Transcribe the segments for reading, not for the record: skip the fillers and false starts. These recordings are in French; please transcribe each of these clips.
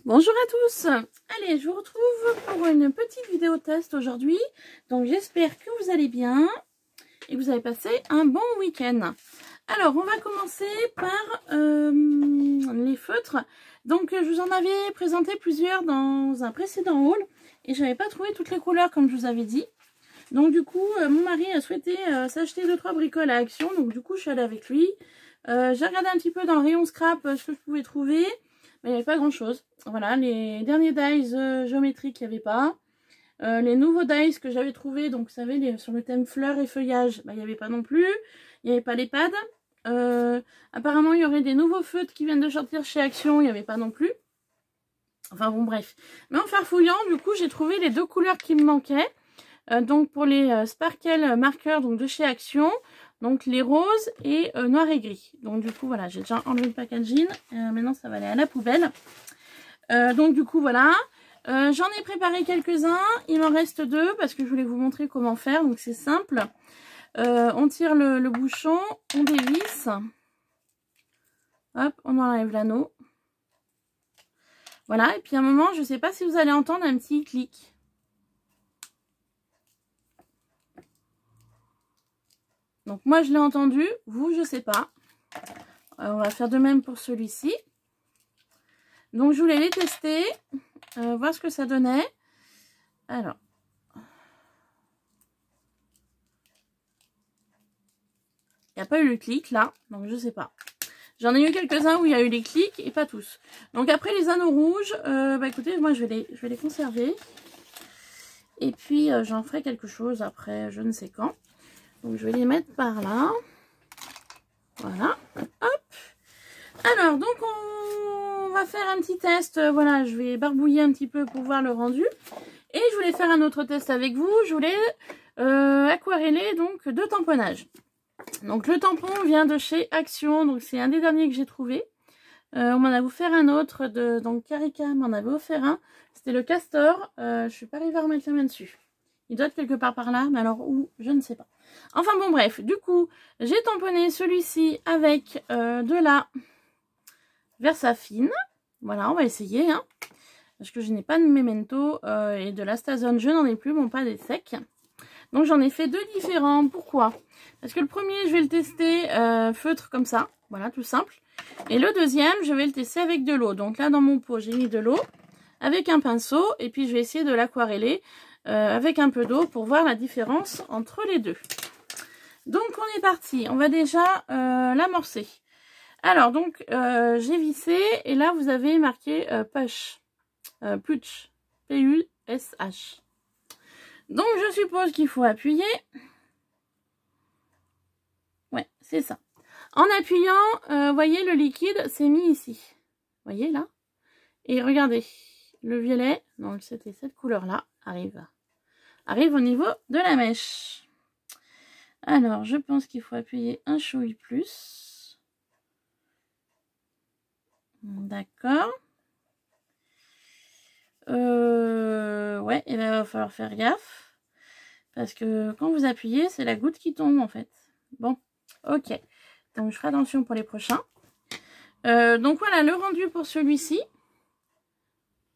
Bonjour à tous. Allez, je vous retrouve pour une petite vidéo test aujourd'hui. Donc j'espère que vous allez bien et que vous avez passé un bon week-end. Alors on va commencer par les feutres. Donc je vous en avais présenté plusieurs dans un précédent haul et j'avais pas trouvé toutes les couleurs comme je vous avais dit. Donc du coup mon mari a souhaité s'acheter 2-3 bricoles à Action. Donc du coup je suis allée avec lui. J'ai regardé un petit peu dans le rayon scrap ce que je pouvais trouver. Mais il n'y avait pas grand chose. Voilà, les derniers dies géométriques, il n'y avait pas. Les nouveaux dies que j'avais trouvés, donc vous savez, sur le thème fleurs et feuillage, bah, il n'y avait pas non plus. Il n'y avait pas les pads. Apparemment, il y aurait des nouveaux feutres qui viennent de sortir chez Action, il n'y avait pas non plus. Enfin bon, bref. Mais en farfouillant, du coup, j'ai trouvé les deux couleurs qui me manquaient. Donc pour les sparkle marqueurs donc de chez Action, donc les roses et noir et gris. Donc du coup voilà, j'ai déjà enlevé le packaging, maintenant ça va aller à la poubelle. Donc du coup voilà, j'en ai préparé quelques-uns, il m'en reste 2 parce que je voulais vous montrer comment faire. Donc c'est simple, on tire le bouchon, on dévisse, hop, on enlève l'anneau. Voilà, et puis à un moment, je ne sais pas si vous allez entendre un petit clic. Donc moi je l'ai entendu, vous je sais pas. On va faire de même pour celui-ci. Donc je voulais les tester, voir ce que ça donnait. Alors. Il n'y a pas eu le clic là, donc je sais pas. J'en ai eu quelques-uns où il y a eu les clics et pas tous. Donc après les anneaux rouges, bah écoutez, moi je vais les conserver. Et puis j'en ferai quelque chose après, je ne sais quand. Donc je vais les mettre par là. Voilà, hop. Alors donc on va faire un petit test. Voilà, je vais barbouiller un petit peu pour voir le rendu. Et je voulais faire un autre test avec vous. Je voulais aquareller donc 2 tamponnages. Donc le tampon vient de chez Action. Donc c'est un des derniers que j'ai trouvé. On m'en a offert un autre donc Carica m'en avait offert un. C'était le Castor. Je suis pas arrivée à remettre la main dessus. Il doit être quelque part par là, mais alors où, je ne sais pas. Enfin bon bref, du coup, j'ai tamponné celui-ci avec de la Versafine. Voilà, on va essayer, hein, parce que je n'ai pas de Memento et de l'Astazone, je n'en ai plus, mon pad est sec. Donc j'en ai fait 2 différents. Pourquoi? Parce que le premier, je vais le tester feutre comme ça, voilà, tout simple. Et le deuxième, je vais le tester avec de l'eau. Donc là, dans mon pot, j'ai mis de l'eau avec un pinceau, et puis je vais essayer de l'aquareller avec un peu d'eau pour voir la différence entre les deux. Donc on est parti, on va déjà l'amorcer. Alors donc j'ai vissé et là vous avez marqué push, Putsch, P-U-S-H. Donc je suppose qu'il faut appuyer. Ouais, c'est ça. En appuyant, voyez le liquide s'est mis ici. Voyez là. Et regardez, le violet, donc c'était cette couleur là, arrive au niveau de la mèche. Alors, je pense qu'il faut appuyer un chouï plus. D'accord. Ouais, et là, il va falloir faire gaffe. Parce que quand vous appuyez, c'est la goutte qui tombe en fait. Bon, ok. Donc, je ferai attention pour les prochains. Donc, voilà le rendu pour celui-ci.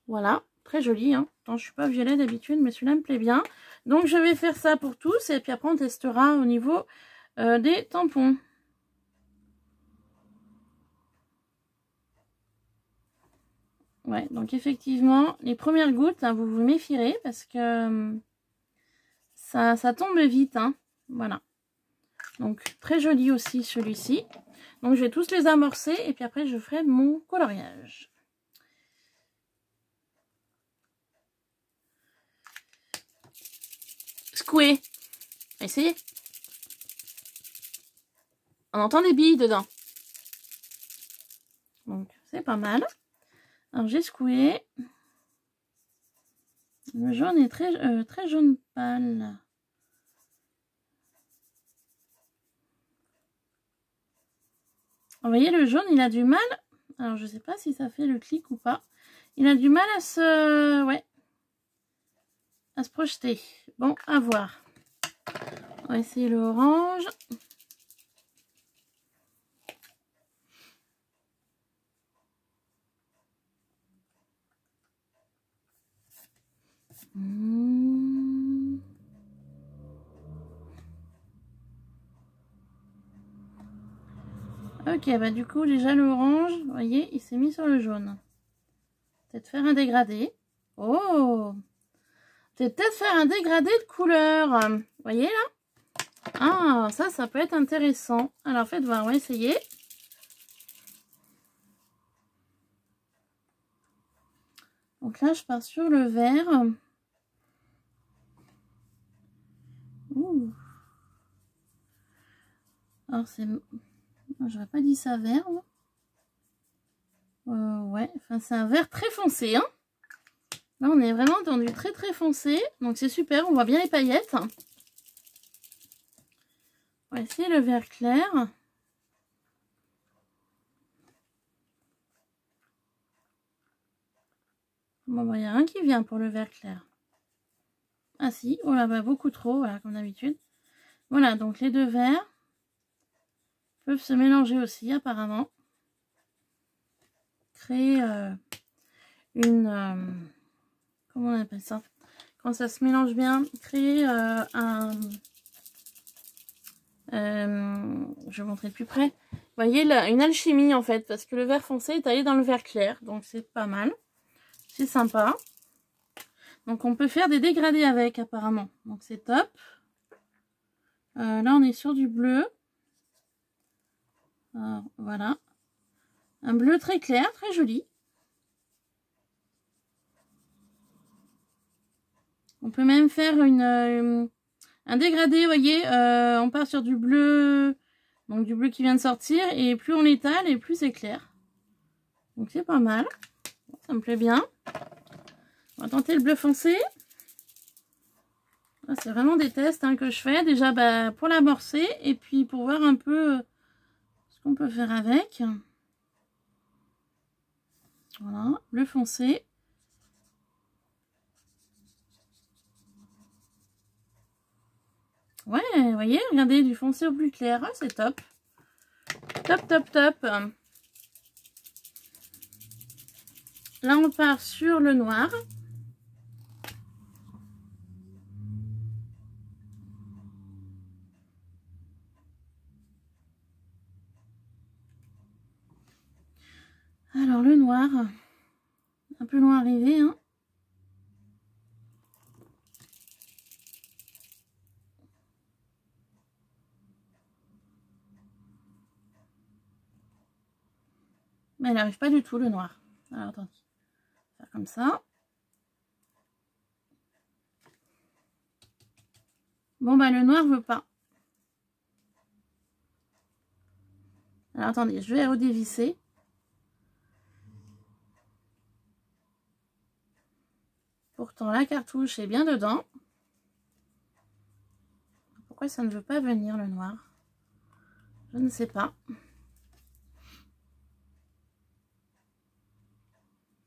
Voilà, très joli, hein. Je ne suis pas violet d'habitude, mais celui-là me plaît bien. Donc, je vais faire ça pour tous. Et puis après, on testera au niveau des tampons. Ouais, donc effectivement, les premières gouttes, hein, vous vous méfierez parce que ça tombe vite, hein. Voilà. Donc, très joli aussi celui-ci. Donc, je vais tous les amorcer et puis après, je ferai mon coloriage. Secouer. Essayez. On entend des billes dedans. Donc, c'est pas mal. Alors, j'ai secoué. Le jaune est très jaune pâle. Vous voyez, le jaune, il a du mal. Alors, je sais pas si ça fait le clic ou pas. Il a du mal à se... Ouais. À se projeter. Bon, à voir. On va essayer le orange. Ok, bah du coup déjà l'orange, vous voyez, il s'est mis sur le jaune. Peut-être faire un dégradé. Oh, peut-être faire un dégradé de couleur. Vous voyez là? Ah, ça peut être intéressant. Alors faites voir, on va essayer. Donc là, je pars sur le vert. Ouh. Alors c'est... J'aurais pas dit ça vert. Ouais, enfin c'est un vert très foncé. Hein. Là, on est vraiment dans du très très foncé. Donc c'est super, on voit bien les paillettes. On va essayer le vert clair. Bon, bah, il n'y a rien qui vient pour le vert clair. Ah si, oh là, bah, beaucoup trop, voilà, comme d'habitude. Voilà, donc les deux verts peuvent se mélanger aussi, apparemment. Créer une... comment on appelle ça? Quand ça se mélange bien, créer je vais montrer de plus près. Vous voyez, là, une alchimie, en fait, parce que le vert foncé est allé dans le vert clair, donc c'est pas mal. C'est sympa. Donc on peut faire des dégradés avec apparemment. Donc c'est top. Là on est sur du bleu. Alors, voilà. Un bleu très clair, très joli. On peut même faire un dégradé, vous voyez. On part sur du bleu. Donc du bleu qui vient de sortir. Et plus on l'étale et plus c'est clair. Donc c'est pas mal. Ça me plaît bien. On va tenter le bleu foncé. C'est vraiment des tests hein, que je fais déjà bah, pour l'amorcer et puis pour voir un peu ce qu'on peut faire avec. Voilà, bleu foncé. Ouais, vous voyez, regardez, du foncé au plus clair, ah, c'est top. Top, top, top. Là, on part sur le noir. Alors le noir, un peu loin arrivé, hein. Mais elle n'arrive pas du tout le noir. Alors attendez, faire comme ça. Bon bah le noir veut pas. Alors attendez, je vais redévisser. Pourtant la cartouche est bien dedans. Pourquoi ça ne veut pas venir le noir? Je ne sais pas.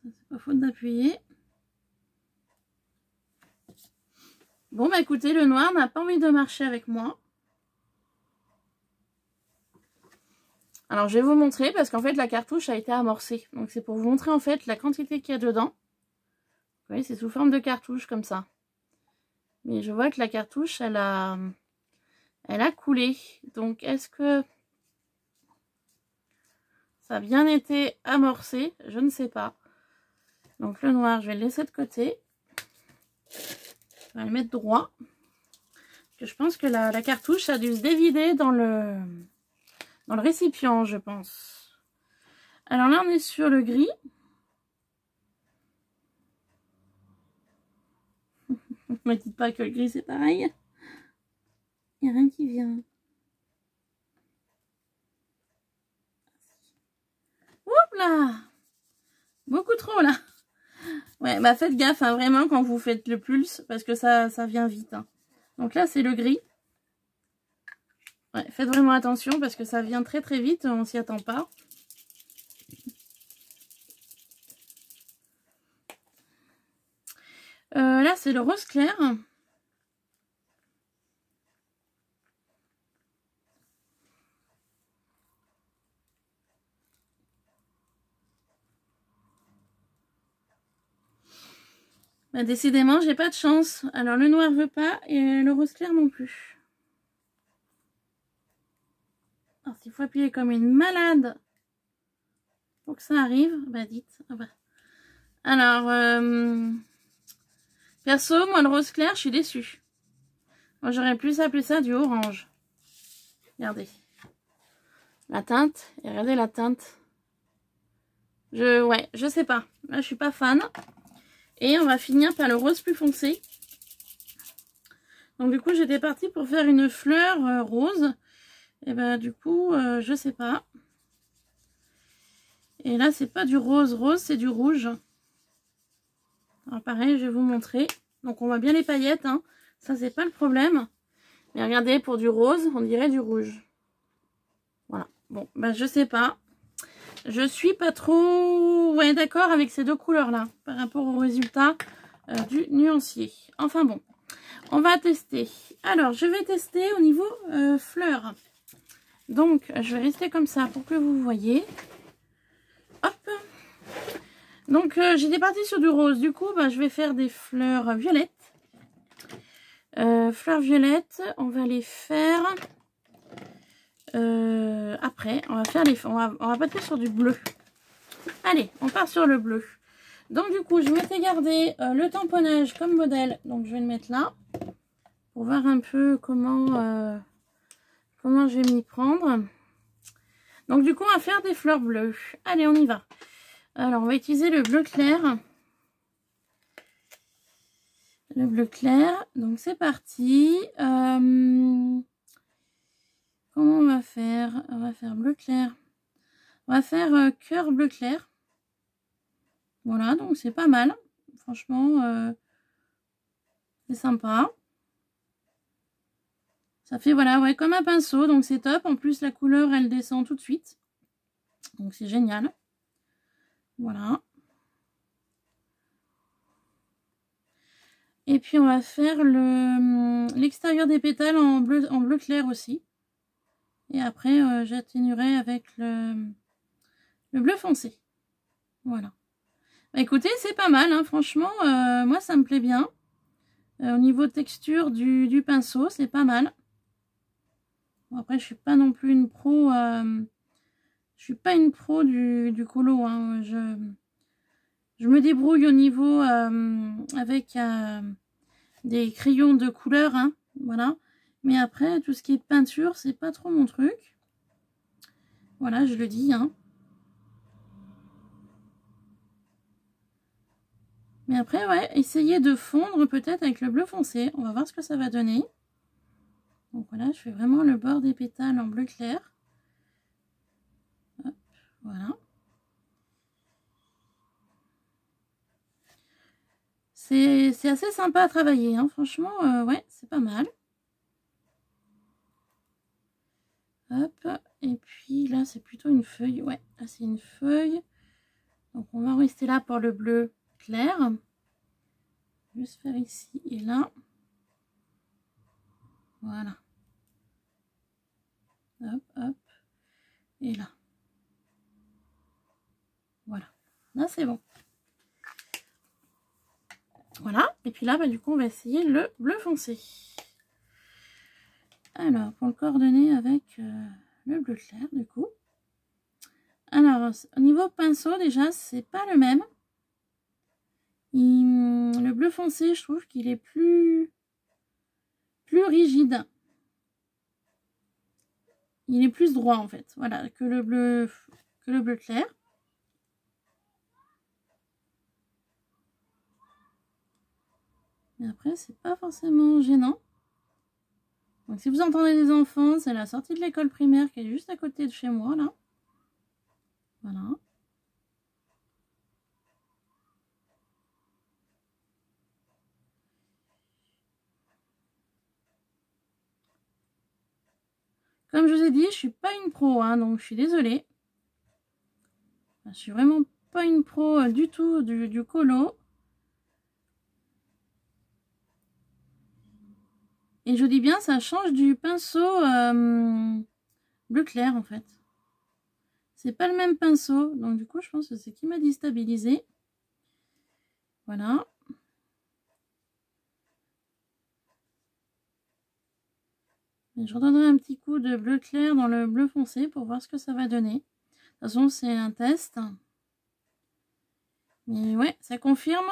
C'est pas faute d'appuyer. Bon bah écoutez, le noir n'a pas envie de marcher avec moi. Alors je vais vous montrer parce qu'en fait la cartouche a été amorcée. Donc c'est pour vous montrer en fait la quantité qu'il y a dedans. Vous voyez, c'est sous forme de cartouche comme ça. Mais je vois que la cartouche, elle a coulé. Donc est-ce que ça a bien été amorcé? Je ne sais pas. Donc le noir, je vais le laisser de côté. Je vais le mettre droit. Parce que je pense que la cartouche a dû se dévider dans le récipient, je pense. Alors là, on est sur le gris. Ne me dites pas que le gris, c'est pareil. Il n'y a rien qui vient. Oups là! Beaucoup trop là. Ouais, bah faites gaffe hein, vraiment quand vous faites le pulse parce que ça vient vite. Hein. Donc là, c'est le gris. Ouais, faites vraiment attention parce que ça vient très très vite, on s'y attend pas. Là, c'est le rose clair. Bah, décidément, j'ai pas de chance. Alors, le noir veut pas et le rose clair non plus. Alors, s'il faut appuyer comme une malade pour que ça arrive, bah dites. Ah bah. Alors, perso, moi, le rose clair, je suis déçue. Moi, j'aurais plus appelé ça du orange. Regardez. La teinte. Et regardez la teinte. Ouais, je sais pas. Là, je suis pas fan. Et on va finir par le rose plus foncé. Donc, du coup, j'étais partie pour faire une fleur rose. Et ben, du coup, je sais pas. Et là, c'est pas du rose rose, c'est du rouge. Alors, pareil, je vais vous montrer. Donc, on voit bien les paillettes, hein. Ça, c'est pas le problème. Mais regardez, pour du rose, on dirait du rouge. Voilà. Bon, ben, je sais pas. Je suis pas trop d'accord avec ces deux couleurs-là par rapport au résultat du nuancier. Enfin bon, on va tester. Alors, je vais tester au niveau fleurs. Donc, je vais rester comme ça pour que vous voyez. Hop. Donc, j'étais partie sur du rose. Du coup, bah, je vais faire des fleurs violettes. Fleurs violettes, on va les faire après. On va faire on va partir sur du bleu. Allez, on part sur le bleu. Donc, du coup, je m'étais gardé le tamponnage comme modèle. Donc, je vais le mettre là pour voir un peu comment je vais m'y prendre. Donc, du coup, on va faire des fleurs bleues. Allez, on y va. Alors, on va utiliser le bleu clair. Le bleu clair. Donc, c'est parti. Comment on va faire? On va faire bleu clair. On va faire cœur bleu clair. Voilà, donc c'est pas mal. Franchement, c'est sympa. Ça fait, voilà, ouais, comme un pinceau. Donc, c'est top. En plus, la couleur, elle descend tout de suite. Donc, c'est génial. Voilà. Et puis, on va faire l'extérieur des pétales en bleu clair aussi. Et après, j'atténuerai avec le bleu foncé. Voilà. Bah, écoutez, c'est pas mal, hein, franchement. Moi, ça me plaît bien. Au niveau texture du pinceau, c'est pas mal. Bon, après, je suis pas non plus une pro. Je suis pas une pro du colo. Hein. Je me débrouille au niveau avec des crayons de couleur. Hein, voilà. Mais après, tout ce qui est peinture, c'est pas trop mon truc. Voilà, je le dis. Hein. Mais après, ouais, essayez de fondre peut-être avec le bleu foncé. On va voir ce que ça va donner. Donc voilà, je fais vraiment le bord des pétales en bleu clair. Hop, voilà. C'est assez sympa à travailler, hein. Franchement, ouais, c'est pas mal. Hop, et puis là, c'est plutôt une feuille. Ouais, là, c'est une feuille. Donc, on va rester là pour le bleu clair. Juste faire ici et là. Voilà. Hop, hop. Et là. Voilà. Là, c'est bon. Voilà. Et puis là, bah, du coup, on va essayer le bleu foncé. Alors, pour le coordonner avec le bleu clair, du coup. Alors, au niveau pinceau, déjà, c'est pas le même. Le bleu foncé, je trouve qu'il est plus rigide. Il est plus droit, en fait. Voilà, que le bleu clair. Mais après, c'est pas forcément gênant. Donc, si vous entendez des enfants, c'est la sortie de l'école primaire qui est juste à côté de chez moi, là. Voilà. Comme je vous ai dit, je suis pas une pro, hein, donc je suis désolée. Je suis vraiment pas une pro du tout du colo. Et je vous dis bien, ça change du pinceau bleu clair, en fait. C'est pas le même pinceau, donc du coup, je pense que c'est qui m'a déstabilisé. Voilà. Et je redonnerai un petit coup de bleu clair dans le bleu foncé pour voir ce que ça va donner. De toute façon, c'est un test. Mais ouais, ça confirme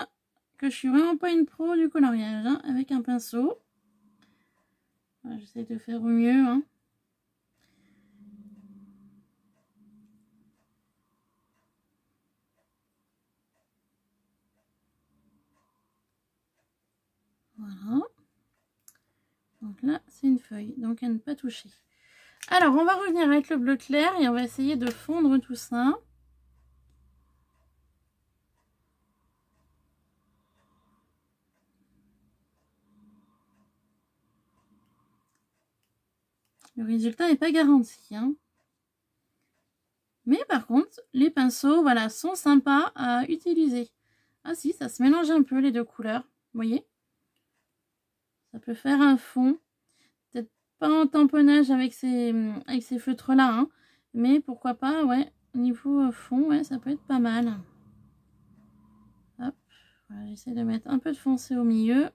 que je suis vraiment pas une pro du coloriage, hein, avec un pinceau. Voilà, j'essaie de faire au mieux, hein. Voilà. Donc là, c'est une feuille, donc à ne pas toucher. Alors, on va revenir avec le bleu clair et on va essayer de fondre tout ça. Le résultat n'est pas garanti, hein. Mais par contre, les pinceaux, voilà, sont sympas à utiliser. Ah si, ça se mélange un peu les deux couleurs, vous voyez? Ça peut faire un fond. Peut-être pas en tamponnage avec ces feutres-là, hein, mais pourquoi pas, ouais, au niveau fond, ouais, ça peut être pas mal. Hop, voilà, j'essaie de mettre un peu de foncé au milieu.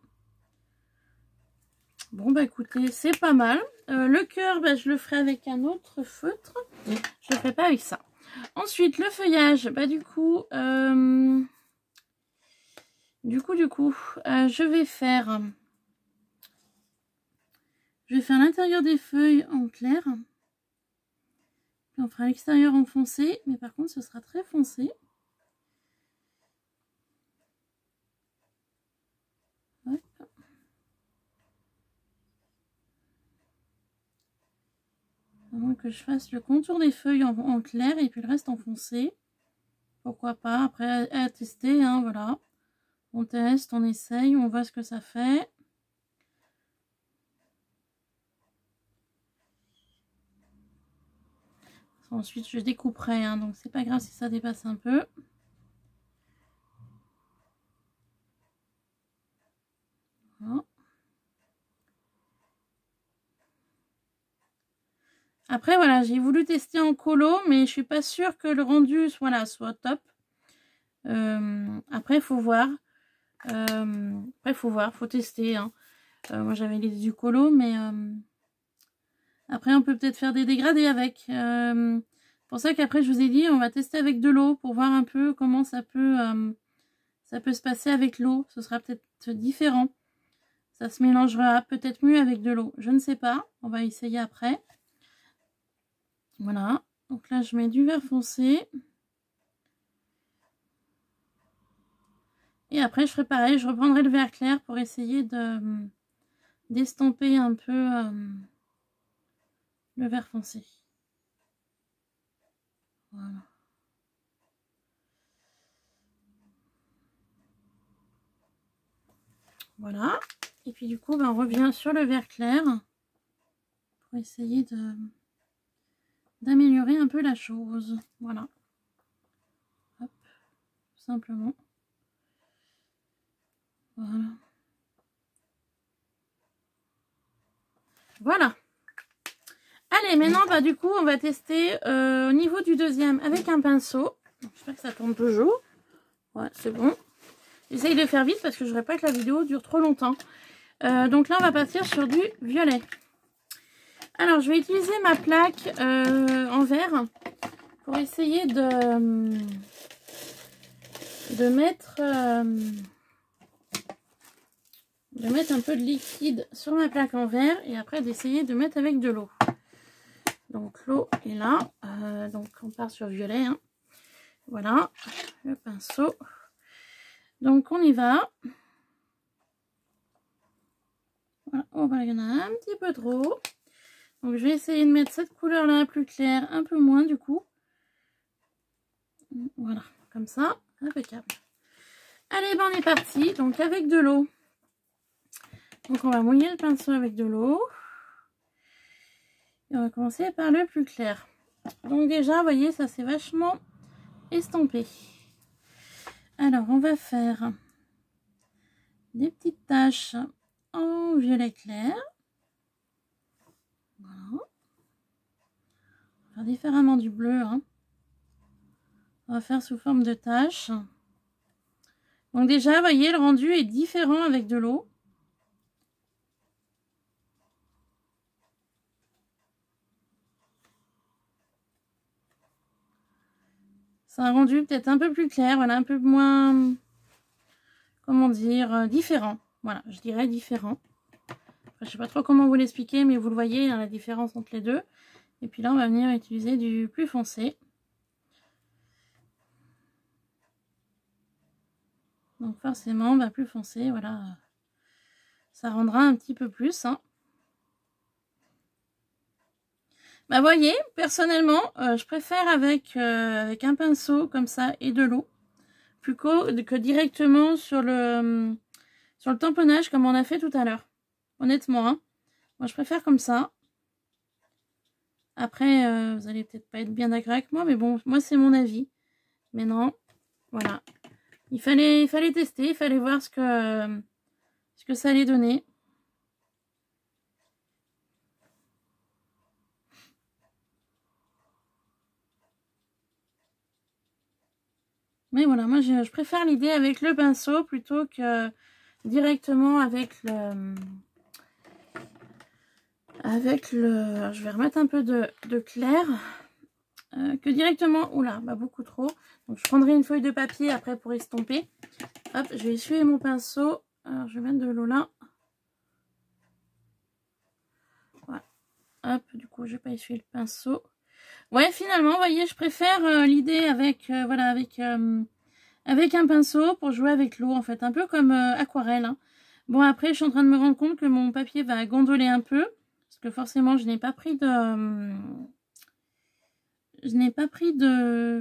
Bon, bah écoutez, c'est pas mal. Le cœur, bah, je le ferai avec un autre feutre. Je le ferai pas avec ça. Ensuite, le feuillage, bah du coup, je vais faire l'intérieur des feuilles en clair. Puis on fera l'extérieur en foncé, mais par contre, ce sera très foncé. Hop. Avant que je fasse le contour des feuilles en clair et puis le reste en foncé. Pourquoi pas, après à tester, hein, voilà. On teste, on essaye, on voit ce que ça fait. Ensuite, je découperai, hein, donc c'est pas grave si ça dépasse un peu. Voilà. Après, voilà, j'ai voulu tester en colo, mais je suis pas sûre que le rendu voilà, soit top. Après, il faut voir. Faut tester, hein. Moi, j'avais l'idée du colo, mais après, on peut peut-être faire des dégradés avec. C'est pour ça qu'après, je vous ai dit, on va tester avec de l'eau pour voir un peu comment ça peut se passer avec l'eau. Ce sera peut-être différent. Ça se mélangera peut-être mieux avec de l'eau. Je ne sais pas. On va essayer après. Voilà. Donc là, je mets du vert foncé. Et après, je ferai pareil. Je reprendrai le vert clair pour essayer d'estomper un peu le vert foncé. Voilà. Voilà. Et puis du coup, ben, on revient sur le vert clair pour essayer d'améliorer un peu la chose. Voilà. Hop. Tout simplement. Voilà. Voilà. Allez, maintenant, bah, du coup, on va tester au niveau du deuxième avec un pinceau. J'espère que ça tourne toujours. Ouais, c'est bon. J'essaye de faire vite parce que je voudrais pas que la vidéo dure trop longtemps. Donc là, on va partir sur du violet. Alors, je vais utiliser ma plaque en verre pour essayer de mettre un peu de liquide sur ma plaque en verre et après d'essayer de mettre avec de l'eau. Donc l'eau est là, donc on part sur violet, hein. Voilà, le pinceau. Donc on y va. Voilà, oh, bah, il y en a un petit peu trop. Donc je vais essayer de mettre cette couleur là plus claire, un peu moins du coup. Voilà, comme ça, impeccable. Allez, ben on est parti, donc avec de l'eau. Donc on va mouiller le pinceau avec de l'eau. Et on va commencer par le plus clair. Donc déjà, vous voyez, ça c'est vachement estampé. Alors on va faire des petites taches en violet clair. Voilà. On va faire différemment du bleu, hein. On va faire sous forme de taches. Donc déjà, vous voyez, le rendu est différent avec de l'eau. C'est un rendu peut-être un peu plus clair, voilà, un peu moins, comment dire, différent. Voilà, je dirais différent. Enfin, je sais pas trop comment vous l'expliquer, mais vous le voyez, hein, la différence entre les deux. Et puis là, on va venir utiliser du plus foncé. Donc forcément, bah, plus foncé, voilà, ça rendra un petit peu plus. Hein. Bah voyez, personnellement, je préfère avec un pinceau comme ça et de l'eau, plutôt que directement sur le tamponnage comme on a fait tout à l'heure. Honnêtement, hein. Moi je préfère comme ça. Après, vous allez peut-être pas être bien d'accord avec moi, mais bon, moi c'est mon avis. Mais non, voilà. Il fallait tester, il fallait voir ce que ça allait donner. Mais voilà, moi je préfère l'idée avec le pinceau plutôt que directement avec le... je vais remettre un peu de clair. Que directement... Oula, bah beaucoup trop. Donc je prendrai une feuille de papier après pour estomper. Hop, je vais essuyer mon pinceau. Alors je vais mettre de l'eau là. Voilà. Hop, du coup je vais pas essuyer le pinceau. Ouais, finalement, vous voyez, je préfère l'idée avec, voilà, avec un pinceau pour jouer avec l'eau, en fait, un peu comme aquarelle. Hein. Bon, après, je suis en train de me rendre compte que mon papier va gondoler un peu, parce que forcément, je n'ai pas pris de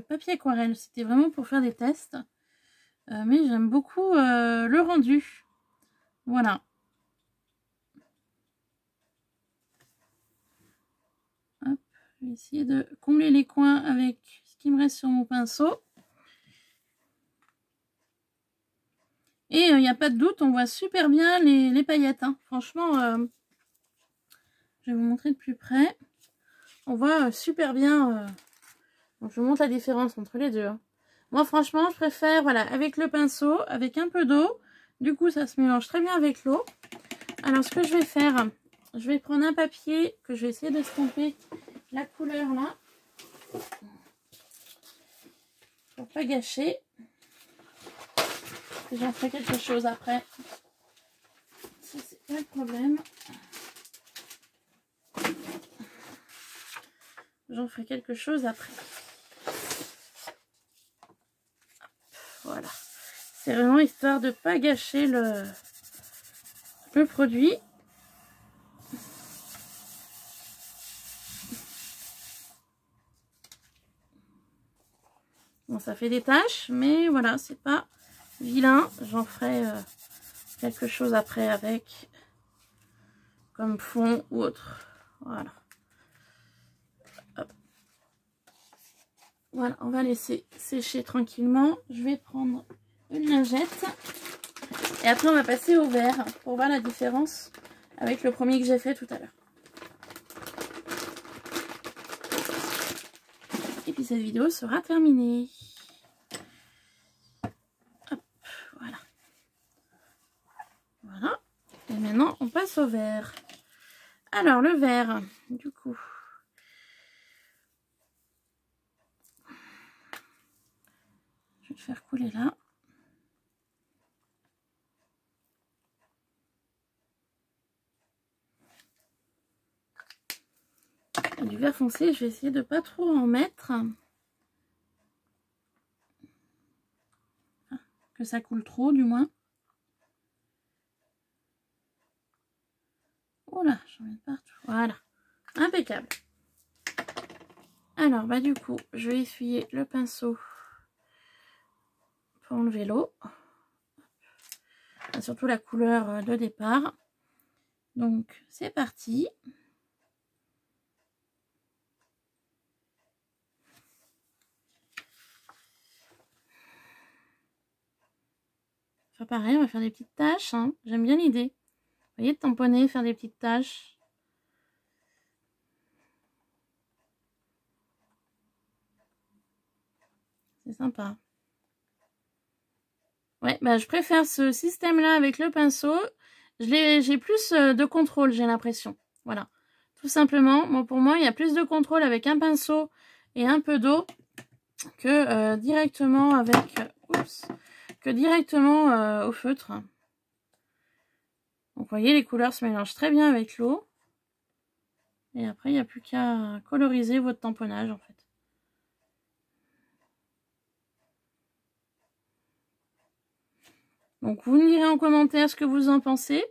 papier aquarelle. C'était vraiment pour faire des tests. Mais j'aime beaucoup le rendu. Voilà. Hop, je vais essayer de combler les coins avec ce qui me reste sur mon pinceau. Et il n'y a pas de doute, on voit super bien les paillettes. Hein. Franchement, je vais vous montrer de plus près. On voit super bien. Donc je vous montre la différence entre les deux. Hein. Moi, franchement, je préfère, voilà, avec le pinceau, avec un peu d'eau. Du coup, ça se mélange très bien avec l'eau. Alors, ce que je vais faire, je vais prendre un papier que je vais essayer de stamper la couleur là. Pour pas gâcher. J'en ferai quelque chose après. Ça, c'est pas le problème. J'en ferai quelque chose après. Voilà. C'est vraiment histoire de pas gâcher le produit. Bon, ça fait des taches, mais voilà, c'est pas vilain. J'en ferai quelque chose après avec, comme fond ou autre. Voilà. Hop. Voilà, on va laisser sécher tranquillement. Je vais prendre une lingette. Et après, on va passer au vert pour voir la différence avec le premier que j'ai fait tout à l'heure. Et puis cette vidéo sera terminée. Hop, voilà. Voilà. Et maintenant, on passe au vert. Alors, le vert, du coup. Je vais le faire couler là. Du vert foncé, je vais essayer de pas trop en mettre. Que ça coule trop, du moins. Oh là, j'en mets partout. Voilà. Impeccable. Alors, bah du coup, je vais essuyer le pinceau pour enlever l'eau. Surtout la couleur de départ. Donc, c'est parti. Enfin, pareil, on va faire des petites taches. Hein. J'aime bien l'idée. Vous voyez, de tamponner, faire des petites taches. C'est sympa. Ouais, bah je préfère ce système-là avec le pinceau. J'ai plus de contrôle, j'ai l'impression. Voilà. Tout simplement, pour moi, il y a plus de contrôle avec un pinceau et un peu d'eau que directement avec... oups, que directement au feutre. Donc vous voyez, les couleurs se mélangent très bien avec l'eau. Et après, il n'y a plus qu'à coloriser votre tamponnage en fait. Donc vous me direz en commentaire ce que vous en pensez.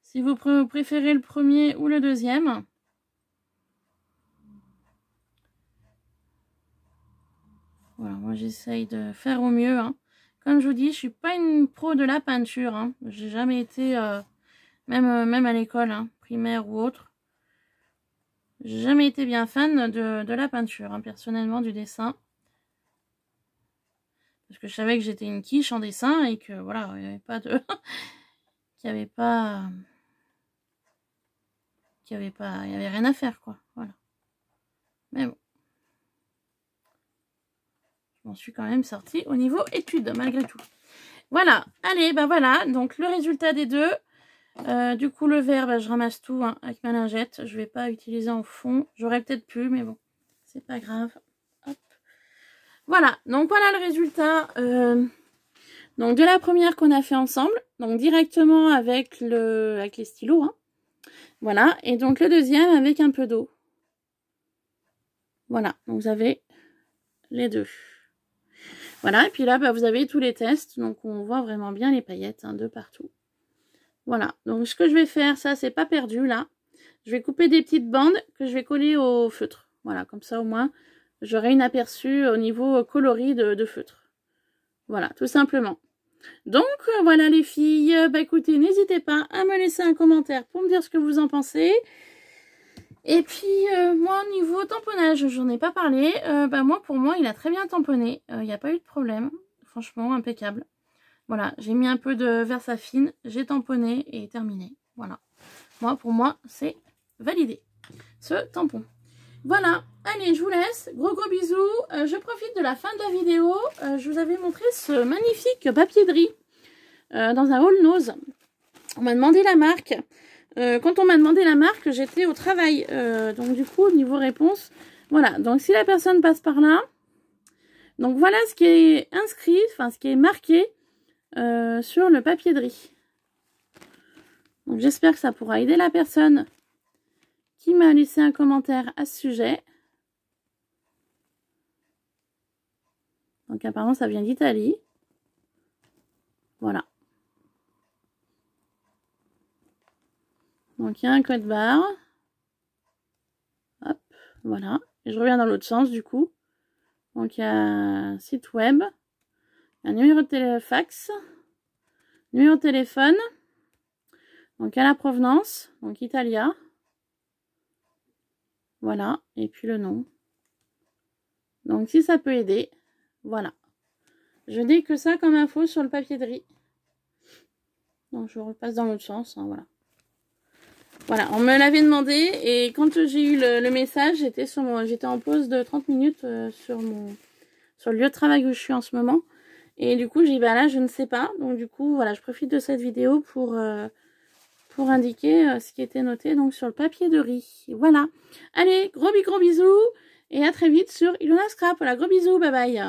Si vous préférez le premier ou le deuxième. Voilà, moi j'essaye de faire au mieux. Hein. Comme je vous dis, je suis pas une pro de la peinture. Hein. J'ai jamais été, même à l'école, hein, primaire ou autre. J'ai jamais été bien fan de la peinture, hein, personnellement, du dessin. Parce que je savais que j'étais une quiche en dessin et que voilà, il n'y avait pas de... qu'il y avait rien à faire, quoi. Voilà. Mais bon. Je m'en suis quand même sortie au niveau études, malgré tout. Voilà. Allez, ben voilà. Donc, le résultat des deux. Du coup, le vert, ben, je ramasse tout hein, avec ma lingette. Je vais pas utiliser en fond. J'aurais peut-être pu, mais bon. C'est pas grave. Hop. Voilà. Donc, voilà le résultat donc de la première qu'on a fait ensemble. Donc, directement avec les stylos. Hein. Voilà. Et donc, le deuxième avec un peu d'eau. Voilà. Donc, vous avez les deux. Voilà, et puis là, bah, vous avez tous les tests. Donc, on voit vraiment bien les paillettes hein, de partout. Voilà, donc ce que je vais faire, ça, c'est pas perdu, là. Je vais couper des petites bandes que je vais coller au feutre. Voilà, comme ça, au moins, j'aurai une aperçu au niveau coloris de feutre. Voilà, tout simplement. Donc, voilà les filles. Bah, écoutez, n'hésitez pas à me laisser un commentaire pour me dire ce que vous en pensez. Et puis, moi, au niveau tamponnage, j'en ai pas parlé. Bah, moi, pour moi, il a très bien tamponné. Il n'y a pas eu de problème. Franchement, impeccable. Voilà, j'ai mis un peu de Versafine, j'ai tamponné et terminé. Voilà. Moi, pour moi, c'est validé. Ce tampon. Voilà. Allez, je vous laisse. Gros bisous. Je profite de la fin de la vidéo. Je vous avais montré ce magnifique papier de riz dans un All Nose. On m'a demandé la marque. Quand on m'a demandé la marque, j'étais au travail. Donc du coup, niveau réponse, voilà. Donc si la personne passe par là, donc voilà ce qui est inscrit, enfin ce qui est marqué sur le papier de riz. Donc j'espère que ça pourra aider la personne qui m'a laissé un commentaire à ce sujet. Donc apparemment ça vient d'Italie. Voilà. Donc il y a un code barre. Hop, voilà. Et je reviens dans l'autre sens du coup. Donc il y a un site web, un numéro de fax, numéro de téléphone. Donc à la provenance, donc Italia. Voilà, et puis le nom. Donc si ça peut aider, voilà. Je n'ai que ça comme info sur le papier de riz. Donc je repasse dans l'autre sens, hein, voilà. Voilà, on me l'avait demandé et quand j'ai eu le message, j'étais en pause de 30 minutes sur le lieu de travail où je suis en ce moment. Et du coup, j'ai dit, bah là, je ne sais pas. Donc du coup, voilà, je profite de cette vidéo pour indiquer ce qui était noté donc sur le papier de riz. Voilà. Allez, gros bisous et à très vite sur Ilona Scrap. Voilà, gros bisous, bye bye.